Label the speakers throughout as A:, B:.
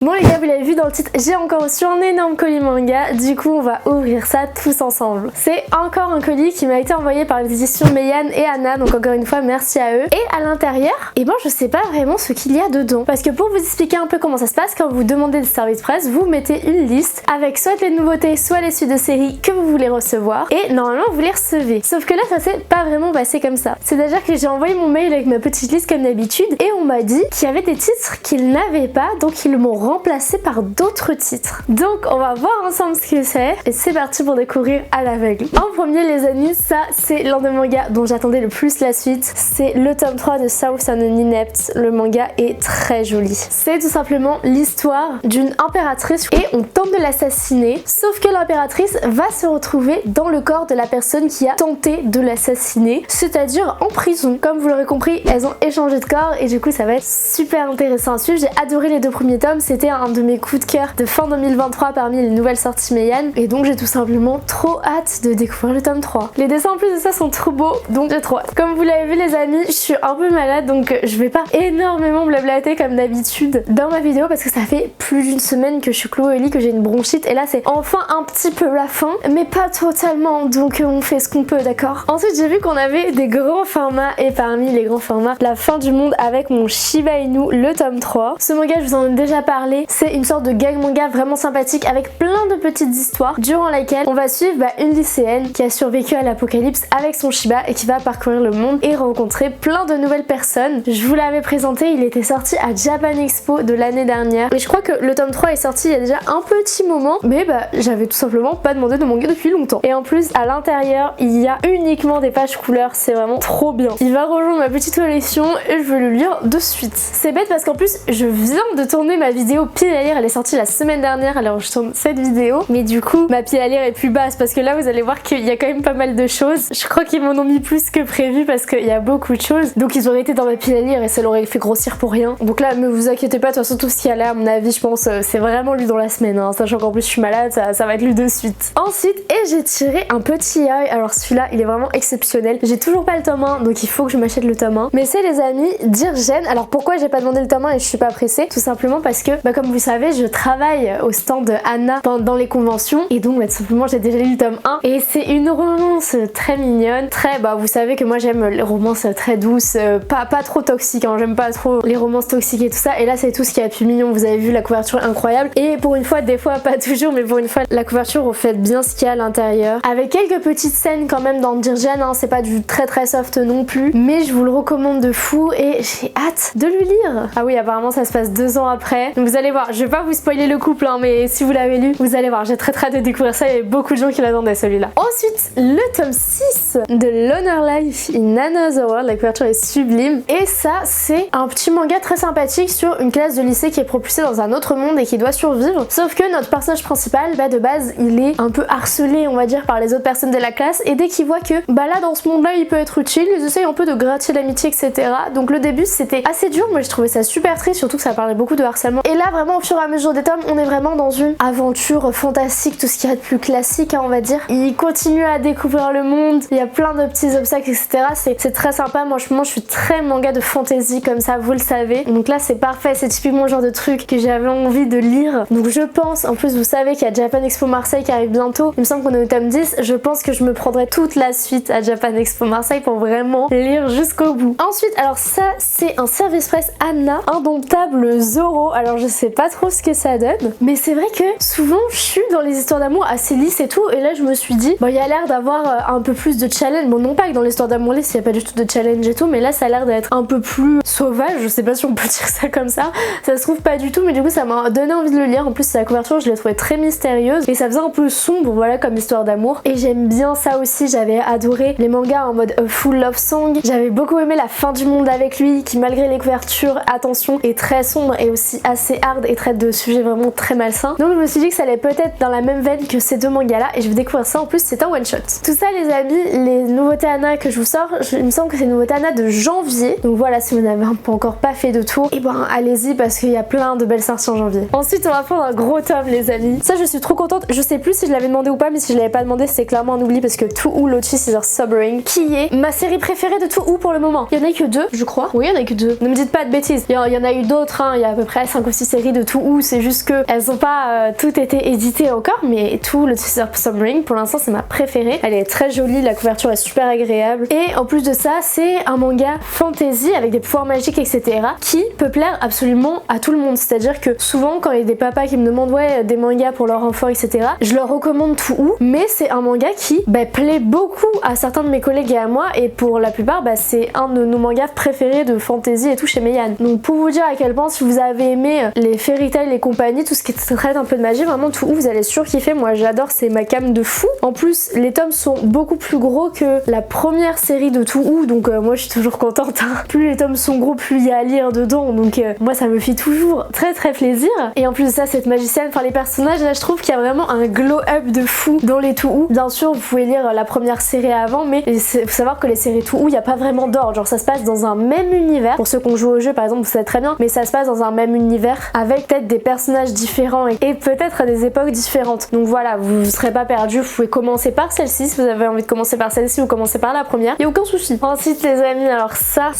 A: Bon les gars, vous l'avez vu dans le titre, j'ai encore reçu un énorme colis manga, du coup on va ouvrir ça tous ensemble. C'est encore un colis qui m'a été envoyé par les éditions Meian et Anna, donc encore une fois merci à eux. Et à l'intérieur, et ben je sais pas vraiment ce qu'il y a dedans. Parce que pour vous expliquer un peu comment ça se passe, quand vous demandez le service presse, vous mettez une liste avec soit les nouveautés, soit les suites de séries que vous voulez recevoir. Et normalement vous les recevez. Sauf que là ça s'est pas vraiment passé comme ça. C'est-à-dire que j'ai envoyé mon mail avec ma petite liste comme d'habitude et on m'a dit qu'il y avait des titres qu'ils n'avaient pas, donc ils m'ont remplacé par d'autres titres. Donc on va voir ensemble ce que c'est et c'est parti pour découvrir à l'aveugle. En premier les amis, ça c'est l'un des mangas dont j'attendais le plus la suite. C'est le tome 3 de South and Inept. Le manga est très joli. C'est tout simplement l'histoire d'une impératrice et on tente de l'assassiner, sauf que l'impératrice va se retrouver dans le corps de la personne qui a tenté de l'assassiner, c'est-à-dire en prison. Comme vous l'aurez compris, elles ont échangé de corps et du coup ça va être super intéressant à suivre. J'ai adoré les deux premiers tomes, c'était un de mes coups de cœur de fin 2023 parmi les nouvelles sorties Meian et donc j'ai tout simplement trop hâte de découvrir le tome 3. Les dessins en plus de ça sont trop beaux, donc j'ai trop hâte. Comme vous l'avez vu les amis, je suis un peu malade donc je vais pas énormément blablater comme d'habitude dans ma vidéo parce que ça fait plus d'une semaine que je suis clouée au lit, que j'ai une bronchite et là c'est enfin un petit peu la fin mais pas totalement, donc on fait ce qu'on peut, d'accord. Ensuite j'ai vu qu'on avait des grands formats et parmi les grands formats, la fin du monde avec mon Shiba Inu, le tome 3. Ce manga je vous en ai déjà parlé, c'est une sorte de gag manga vraiment sympathique avec plein de petites histoires durant lesquelles on va suivre une lycéenne qui a survécu à l'apocalypse avec son Shiba et qui va parcourir le monde et rencontrer plein de nouvelles personnes. Je vous l'avais présenté, il était sorti à Japan Expo de l'année dernière et je crois que le tome 3 est sorti il y a déjà un petit moment mais j'avais tout simplement pas demandé de manga depuis longtemps. Et en plus à l'intérieur il y a uniquement des pages couleurs, c'est vraiment trop bien. Il va rejoindre ma petite collection et je vais le lire de suite. C'est bête parce qu'en plus je viens de tourner ma vidéo pile à lire, elle est sortie la semaine dernière alors je tourne cette vidéo mais du coup ma pile à lire est plus basse parce que là vous allez voir qu'il y a quand même pas mal de choses. Je crois qu'ils m'en ont mis plus que prévu parce qu'il y a beaucoup de choses donc ils auraient été dans ma pile à lire et ça l'aurait fait grossir pour rien. Donc là ne vous inquiétez pas, de toute façon tout ce qu'il y a là à mon avis je pense c'est vraiment lu dans la semaine hein. Sachant qu'en plus je suis malade ça va être lu de suite. Ensuite j'ai tiré un petit œil, alors celui-là il est vraiment exceptionnel. J'ai toujours pas le tome 1 donc il faut que je m'achète le tome 1 mais c'est les amis d'Irgen. Alors pourquoi j'ai pas demandé le tome 1 et je suis pas pressée? Tout simplement parce que comme vous savez je travaille au stand de Anna dans les conventions et donc tout simplement j'ai déjà lu le tome 1 et c'est une romance très mignonne, très vous savez que moi j'aime les romances très douces, pas trop toxiques hein. J'aime pas trop les romances toxiques et tout ça et là c'est tout ce qu'il y a de plus mignon. Vous avez vu la couverture est incroyable et pour une fois, des fois pas toujours mais pour une fois la couverture reflète bien ce qu'il y a à l'intérieur avec quelques petites scènes quand même dans Dirgen hein. C'est pas du très soft non plus mais je vous le recommande de fou et j'ai hâte de le lire. Ah oui apparemment ça se passe 2 ans après donc vous allez voir, je vais pas vous spoiler le couple hein, mais si vous l'avez lu vous allez voir, j'ai très hâte de découvrir ça, il y avait beaucoup de gens qui l'attendaient celui-là. Ensuite le tome 6 de Loner Life in Another World, la couverture est sublime et ça c'est un petit manga très sympathique sur une classe de lycée qui est propulsée dans un autre monde et qui doit survivre, sauf que notre personnage principal de base il est un peu harcelé on va dire par les autres personnes de la classe et dès qu'il voit que là dans ce monde là il peut être utile, ils essayent un peu de gratter l'amitié etc. Donc le début c'était assez dur, moi j'ai trouvé ça super triste surtout que ça parlait beaucoup de harcèlement et là vraiment au fur et à mesure des tomes on est vraiment dans une aventure fantastique, tout ce qu'il y a de plus classique hein, on va dire. Il continue à découvrir le monde, il y a plein de petits obstacles etc. C'est très sympa, moi je suis très manga de fantasy comme ça vous le savez donc là c'est parfait, c'est typiquement le genre de truc que j'avais envie de lire donc je pense, en plus vous savez qu'il y a Japan Expo Marseille qui arrive bientôt, il me semble qu'on est au tome 10, je pense que je me prendrai toute la suite à Japan Expo Marseille pour vraiment lire jusqu'au bout. Ensuite alors ça c'est un service presse Anna, Indomptable Zoro. Alors je sais pas trop ce que ça donne mais c'est vrai que souvent je suis dans les histoires d'amour assez lisses et tout et là je me suis dit il y a l'air d'avoir un peu plus de challenge, bon non pas que dans l'histoire d'amour lisse il n'y a pas du tout de challenge et tout mais là ça a l'air d'être un peu plus sauvage, je sais pas si on peut dire ça comme ça se trouve pas du tout mais du coup ça m'a donné envie de le lire. En plus la couverture je l'ai trouvée très mystérieuse et ça faisait un peu sombre voilà comme histoire d'amour et j'aime bien ça aussi. J'avais adoré les mangas en mode full love song, j'avais beaucoup aimé la fin du monde avec lui qui malgré les couvertures attention est très sombre et aussi assez hard et traite de sujets vraiment très malsains donc je me suis dit que ça allait peut-être dans la même veine que ces deux mangas là et je vais découvrir ça. En plus c'est un one shot. Tout ça les amis, les nouveautés Anna que je vous sors, il me semble que c'est une nouveauté Anna de janvier donc voilà si vous n'avez encore pas fait de tour et allez-y parce qu'il y a plein de belles sorties en janvier. Ensuite on va prendre un gros tome les amis, ça je suis trop contente, je sais plus si je l'avais demandé ou pas mais si je l'avais pas demandé c'est clairement un oubli parce que To Who Lotus is Sobering qui est ma série préférée de To Who pour le moment. Il y en a que 2 je crois, oui il y en a que 2, ne me dites pas de bêtises, il y en a eu d'autres hein. Il y a à peu près 5 ou 6 séries de Touhou, c'est juste que elles ont pas toutes été éditées encore, mais tout le Submarine pour l'instant c'est ma préférée. Elle est très jolie, la couverture est super agréable et en plus de ça c'est un manga fantasy avec des pouvoirs magiques etc. qui peut plaire absolument à tout le monde. C'est-à-dire que souvent quand il y a des papas qui me demandent ouais des mangas pour leurs enfants etc. je leur recommande Touhou, mais c'est un manga qui plaît beaucoup à certains de mes collègues et à moi et pour la plupart c'est un de nos mangas préférés de fantasy et tout chez Meian. Donc pour vous dire à quel point si vous avez aimé les fairy tales et compagnie, tout ce qui traite un peu de magie, vraiment Touhou vous allez surkiffer. Moi j'adore, c'est ma came de fou. En plus les tomes sont beaucoup plus gros que la première série de Touhou, donc moi je suis toujours contente hein. Plus les tomes sont gros plus il y a à lire dedans, donc moi ça me fait toujours très très plaisir. Et en plus de ça cette magicienne, enfin les personnages là je trouve qu'il y a vraiment un glow up de fou dans les Touhou. Bien sûr vous pouvez lire la première série avant, mais il faut savoir que les séries Touhou il n'y a pas vraiment d'ordre, genre ça se passe dans un même univers. Pour ceux qui ont joué au jeu par exemple vous savez très bien, mais ça se passe dans un même univers avec peut-être des personnages différents et peut-être à des époques différentes. Donc voilà, vous ne serez pas perdu, vous pouvez commencer par celle-ci si vous avez envie de commencer par celle-ci ou commencer par la première, il n'y a aucun souci. Ensuite les amis, alors ça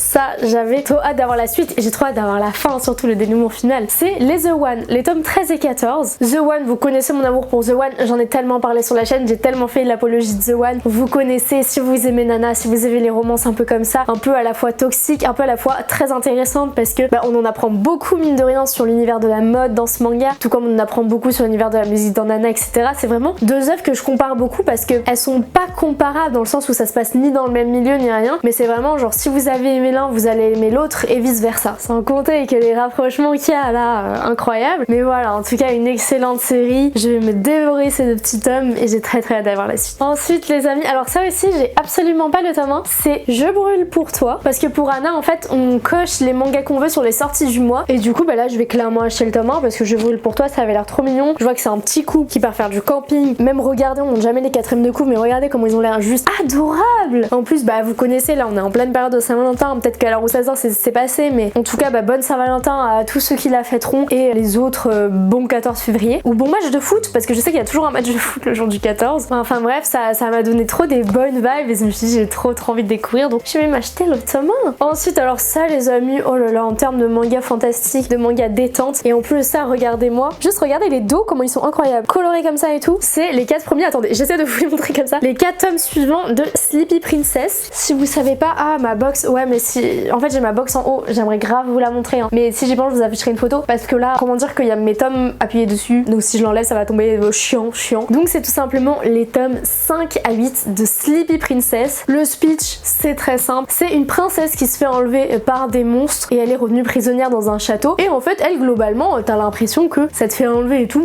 A: j'avais trop hâte d'avoir la suite et j'ai trop hâte d'avoir la fin, surtout le dénouement final. C'est les The One, les tomes 13 et 14. The One, vous connaissez mon amour pour The One, j'en ai tellement parlé sur la chaîne, j'ai tellement fait l'apologie de The One. Vous connaissez, si vous aimez Nana, si vous aimez les romances un peu comme ça, un peu à la fois toxiques, un peu à la fois très intéressantes parce que on en apprend beaucoup mine de rien sur l'univers de la mode dans ce manga, tout comme on en apprend beaucoup sur l'univers de la musique dans Nana etc. C'est vraiment deux œuvres que je compare beaucoup parce que elles sont pas comparables dans le sens où ça se passe ni dans le même milieu ni rien, mais c'est vraiment genre si vous avez aimé l'un vous allez aimer l'autre et vice versa, sans compter que les rapprochements qu'il y a là incroyables. Mais voilà, en tout cas une excellente série, je vais me dévorer ces deux petits tomes et j'ai très hâte d'avoir la suite. Ensuite les amis, alors ça aussi j'ai absolument pas le tome 1, c'est Je brûle pour toi, parce que pour Anna en fait on coche les mangas qu'on veut sur les sorties du mois et du coup là je vais clairement acheter le tome 1 parce que Je brûle pour toi ça avait l'air trop mignon. Je vois que c'est un petit couple qui part faire du camping, même regardez, on montre jamais les quatrièmes de couple mais regardez comment ils ont l'air juste adorables. En plus vous connaissez, là on est en pleine période de Saint-Valentin, peut-être qu'à l'heure où ça sort c'est passé, mais en tout cas bonne Saint-Valentin à tous ceux qui la fêteront et les autres bon 14 février ou bon match de foot parce que je sais qu'il y a toujours un match de foot le jour du 14. Enfin bref, ça m'a donné trop des bonnes vibes et je me suis dit j'ai trop envie de découvrir, donc je vais m'acheter le tome 1. Ensuite alors ça les amis, oh là là, en termes de manga fantastique, de manga détente, et en plus de ça regardez-moi, juste regardez les dos comment ils sont incroyables, colorés comme ça et tout. C'est les 4 premiers, attendez j'essaie de vous les montrer comme ça, les 4 tomes suivants de Sleepy Princess. Si vous savez pas, ma box, ouais mais si, en fait j'ai ma box en haut, j'aimerais grave vous la montrer hein. Mais si j'y pense je vous afficherai une photo parce que là comment dire qu'il y a mes tomes appuyés dessus, donc si je l'enlève ça va tomber chiant. Donc c'est tout simplement les tomes 5 à 8 de Sleepy Princess. Le speech c'est très simple, c'est une princesse qui se fait enlever par des monstres et elle est revenue prisonnière dans un château et en fait elle globalement t'as l'impression que ça te fait enlever et tout,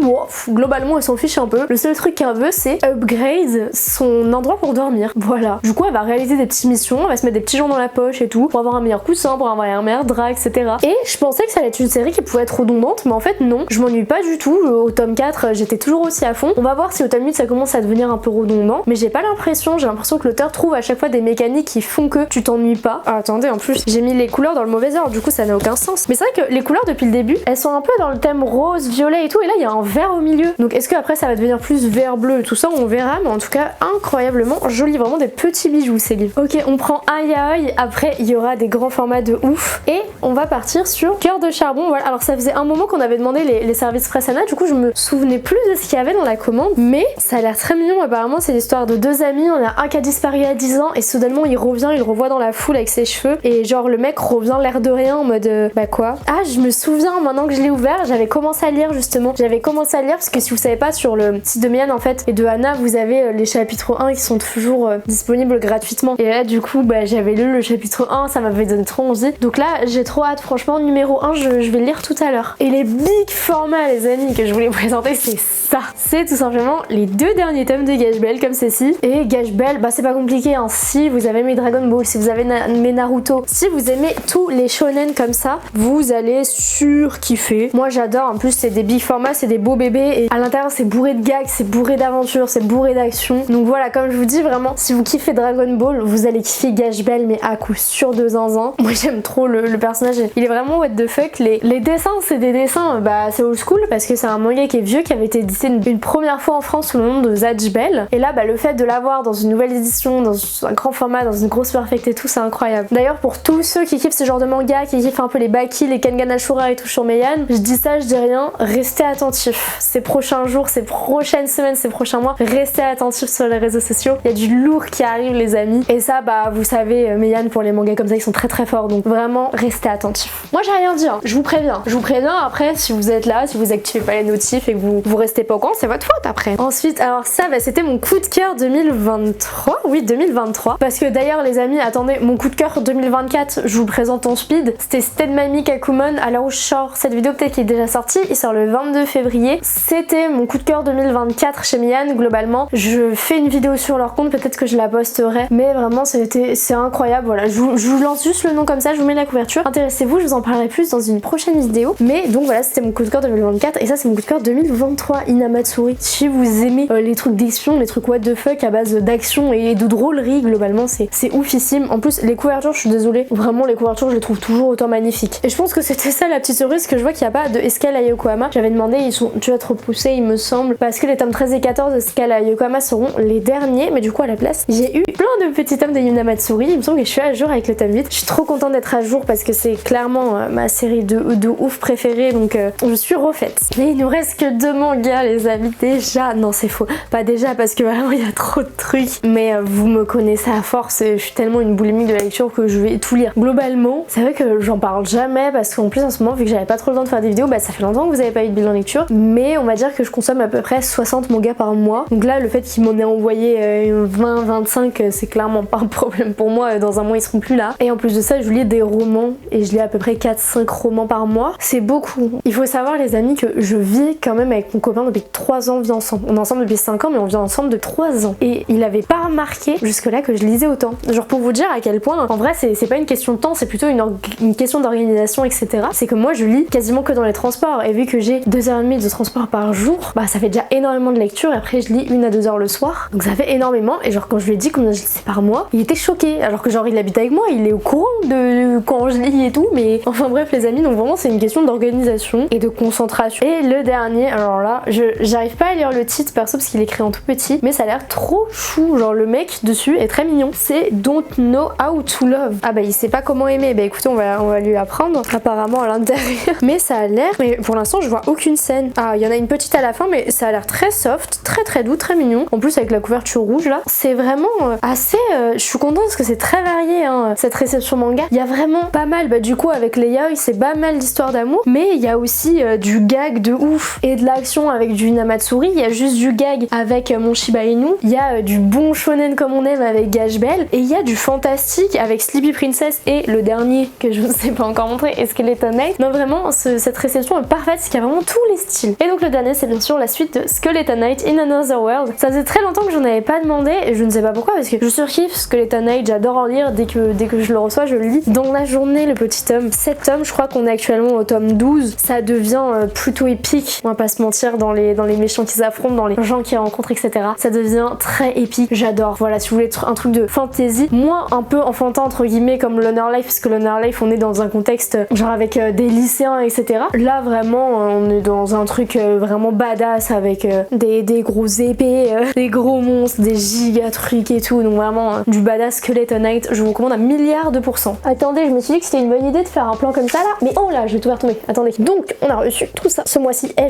A: globalement elle s'en fiche un peu. Le seul truc qu'elle veut c'est upgrade son endroit pour dormir, voilà. Du coup elle va réaliser des petites missions, elle va se mettre des petits gens dans la poche et tout pour avoir un meilleur coussin, pour avoir un meilleur drap etc. Et je pensais que ça allait être une série qui pouvait être redondante mais en fait non, je m'ennuie pas du tout. Au tome 4 j'étais toujours aussi à fond. On va voir si au tome 8 ça commence à devenir un peu redondant, mais j'ai pas l'impression, j'ai l'impression que l'auteur trouve à chaque fois des mécaniques qui font que tu t'ennuies pas. Ah, attendez, en plus j'ai mis les couleurs dans le mauvais ordre, du coup ça n'a aucun sens. Mais c'est vrai que les couleurs depuis le début elles sont un peu dans le thème rose, violet et tout, et là il y a un vert au milieu. Donc est-ce que après ça va devenir plus vert bleu, tout ça on verra, mais en tout cas incroyablement joli, vraiment des petits bijoux ces livres. Ok, on prend un yaoi, après il y aura des grands formats de ouf et on va partir sur Cœur de charbon. Voilà, alors ça faisait un moment qu'on avait demandé les services Fressana, du coup je me souvenais plus de ce qu'il y avait dans la commande, mais ça a l'air très mignon. Apparemment c'est l'histoire de deux amis, on a un qui a disparu à 10 ans et soudainement il revient, il le revoit dans la foule avec ses cheveux et genre le mec revient l'air de rien en mode bah quoi. Ah je me souviens maintenant que je l'ai ouvert, j'avais commencé à lire justement, parce que si vous savez pas sur le site de Meian en fait et de Anna vous avez les chapitres 1 qui sont toujours disponibles gratuitement et là du coup j'avais lu le chapitre 1, ça m'avait donné trop envie, donc là j'ai trop hâte, franchement numéro 1 je vais le lire tout à l'heure. Et les big formats les amis que je voulais vous présenter c'est ça, c'est tout simplement les 2 derniers tomes de Gash Bell comme ceci. Et Gash Bell c'est pas compliqué hein. Si vous avez aimé Dragon Ball, si vous avez aimé Naruto, si vous aimez tous les shonen comme ça, vous allez surkiffer. Moi j'adore, en plus c'est des big formats, c'est des beaux bébés et à l'intérieur c'est bourré de gags, c'est bourré d'aventures, c'est bourré d'action. Donc voilà, comme je vous dis vraiment, si vous kiffez Dragon Ball, vous allez kiffer Gash Bell mais à coup sûr de zinzin. Moi j'aime trop le personnage, il est vraiment what the fuck. Les dessins c'est des dessins, c'est old school parce que c'est un manga qui est vieux, qui avait été édité une première fois en France sous le nom de Zatch Bell. Et là le fait de l'avoir dans une nouvelle édition, dans un grand format, dans une grosse perfect et tout, c'est incroyable. D'ailleurs pour tous ceux qui kiffent ce genre de manga, qui kiffent un peu les Baki, les Kengan Ashura et tout sur Meian. Je dis ça, je dis rien, restez attentifs. Ces prochains jours, ces prochaines semaines, ces prochains mois, restez attentifs sur les réseaux sociaux. Il y a du lourd qui arrive les amis. Et ça, bah vous savez, Meian pour les mangas comme ça, ils sont très très forts. Donc vraiment, restez attentifs. Moi j'ai rien dit, hein. Je vous préviens. Je vous préviens après, si vous êtes là, si vous activez pas les notifs et que vous restez pas au courant, c'est votre faute après. Ensuite, alors ça, bah, c'était mon coup de cœur 2023. Oui, 2023. Parce que d'ailleurs les amis, attendez, mon coup de cœur 2024, je vous présente en speed. C'était Stay Mami Kakumon. À l'heure où je sors cette vidéo, peut-être qu'il est déjà sorti. Il sort le 22 février. C'était mon coup de cœur 2024 chez Meian. Globalement, je fais une vidéo sur leur compte, peut-être que je la posterai. Mais vraiment, c'est incroyable. Voilà, je vous lance juste le nom comme ça, je vous mets la couverture. Intéressez-vous, je vous en parlerai plus dans une prochaine vidéo. Mais donc voilà, c'était mon coup de cœur 2024. Et ça, c'est mon coup de cœur 2023. Inamatsuri. Si vous aimez les trucs d'espion, les trucs what the fuck à base d'action et de drôlerie, globalement, c'est oufissime. En plus, les couvertures, je suis désolée, vraiment, les couvertures, je les trouve toujours autant magnifiques. Et je pense que c'était ça la petite cerise, que je vois qu'il n'y a pas de Escale à Yokohama. J'avais demandé, ils sont dû être repoussés, il me semble, parce que les tomes 13 et 14 Escale à Yokohama seront les derniers. Mais du coup, à la place, j'ai eu plein de petits tomes de Inamatsuri. Il me semble que je suis à jour avec le tome 8. Je suis trop contente d'être à jour parce que c'est clairement ma série de ouf préférée. Donc, je suis refaite. Mais il nous reste que 2 mangas, les amis. Déjà, non, c'est faux. Pas déjà parce que vraiment, il y a trop de trucs. Mais vous me connaissez à force. Je suis tellement une boulimique de la lecture que je vais tout lire. Globalement, c'est vrai que j'en parle jamais parce qu'en plus, en ce moment, vu que j'avais pas trop le temps de faire des vidéos, bah ça fait longtemps que vous avez pas eu de bilan lecture. Mais on va dire que je consomme à peu près 60 mangas par mois. Donc là, le fait qu'il m'en ait envoyé 20-25, c'est clairement pas un problème pour moi. Dans un mois, ils seront plus là. Et en plus de ça, je lis des romans et je lis à peu près 4-5 romans par mois. C'est beaucoup. Il faut savoir, les amis, que je vis quand même avec mon copain depuis 3 ans, on vit ensemble. On est ensemble depuis 5 ans, mais on vit ensemble de 3 ans. Et il avait pas remarqué jusque-là que je lisais autant. Genre pour vous dire à quel point, en vrai, c'est pas une question de temps, c'est plutôt une question d'organisation, etc. C'est que moi, je lis quasiment que dans les transports. Et vu que j'ai 2h30 de transport par jour, bah ça fait déjà énormément de lecture. Et après, je lis 1 à 2 heures le soir. Donc ça fait énormément. Et genre, quand je lui ai dit combien je lisais par mois, il était choqué. Alors que genre, il habite avec moi, il est au courant de quand je lis et tout. Mais enfin bref, les amis, donc vraiment, c'est une question d'organisation et de concentration. Et le dernier, alors là, j'arrive pas à lire le titre perso parce qu'il est écrit en tout petit, mais ça a l'air trop chou. Genre, le mec dessus est très mignon. C'est Don't Know How to Love. Ah bah, il sait pas comment aimer. Bah écoutez, on va lui apprendre apparemment à l'intérieur. Mais ça a l'air, mais pour l'instant, je vois aucune scène. Ah, il y en a une petite à la fin, mais ça a l'air très soft, très doux, très mignon. En plus, avec la couverture rouge là, c'est vraiment assez. Je suis contente parce que c'est très varié, hein, cette réception manga. Il y a vraiment pas mal. Bah, du coup, avec les yaoi, c'est pas mal d'histoires d'amour, mais il y a aussi du gag de ouf et de l'action avec du Inamatsuri. Il y a juste du gag avec mon Shiba Inu. Il y a du bon shonen comme on aime avec Gash Bell. Et il y a du fantastique avec Sleepy Princess et le dernier que je ne sais pas encore montrer, Skeleton Knight. Non, vraiment, cette réception est parfaite parce qu'il y a vraiment tous les styles. Et donc le dernier, c'est bien sûr la suite de Skeleton Knight in Another World. Ça faisait très longtemps que j'en avais pas demandé et je ne sais pas pourquoi parce que je surkiffe Skeleton Knight, j'adore en lire. Dès que je le reçois, je le lis dans la journée, le petit tome. 7 tomes, je crois qu'on est actuellement au tome 12. Ça devient plutôt épique. On va pas se mentir, dans les méchants qui s'affrontent, dans les gens qui rencontrent, etc. Ça devient très épique. J'adore. Voilà, si vous voulez un truc de fantasy, moins un peu enfantin entre guillemets comme l'Honor Life, parce que l'Honor Life, on est dans un contexte genre avec des lycéens, etc. Là, vraiment, on est dans un truc vraiment badass avec des gros épées, des gros monstres, des giga trucs et tout. Donc vraiment, du badass Skeleton Knight, je vous recommande à 1000%. Attendez, je me suis dit que c'était une bonne idée de faire un plan comme ça là, mais oh là, je vais tout faire tomber. Attendez. Donc, on a reçu tout ça ce mois-ci. Et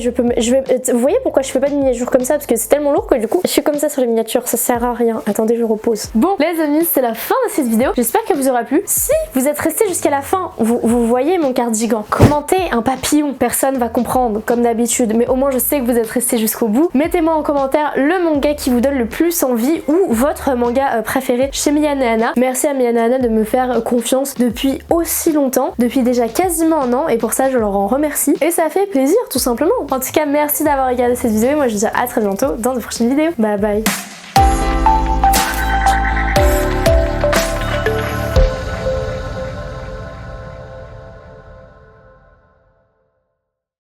A: vous voyez pourquoi je fais pas de miniatures comme ça, parce que c'est tellement lourd que du coup, je suis comme ça sur les miniatures, ça sert à rien. Attendez, je repose. Bon, les amis, c'est la fin de cette vidéo. J'espère qu'elle vous aura plu. Si vous êtes restés jusqu'à la fin, vous voyez mon cardigan. Commentez un papillon, personne va comprendre comme d'habitude, mais au moins je sais que vous êtes restés jusqu'au bout. Mettez-moi en commentaire le manga qui vous donne le plus envie ou votre manga préféré chez Meian et Anna. Merci à Meian et Anna de me faire confiance depuis aussi longtemps, depuis déjà quasiment un an, et pour ça je leur en remercie et ça fait plaisir tout simplement. En tout cas, merci d'avoir regardé cette vidéo et moi je vous dis à très bientôt dans de prochaines vidéos. Bye bye.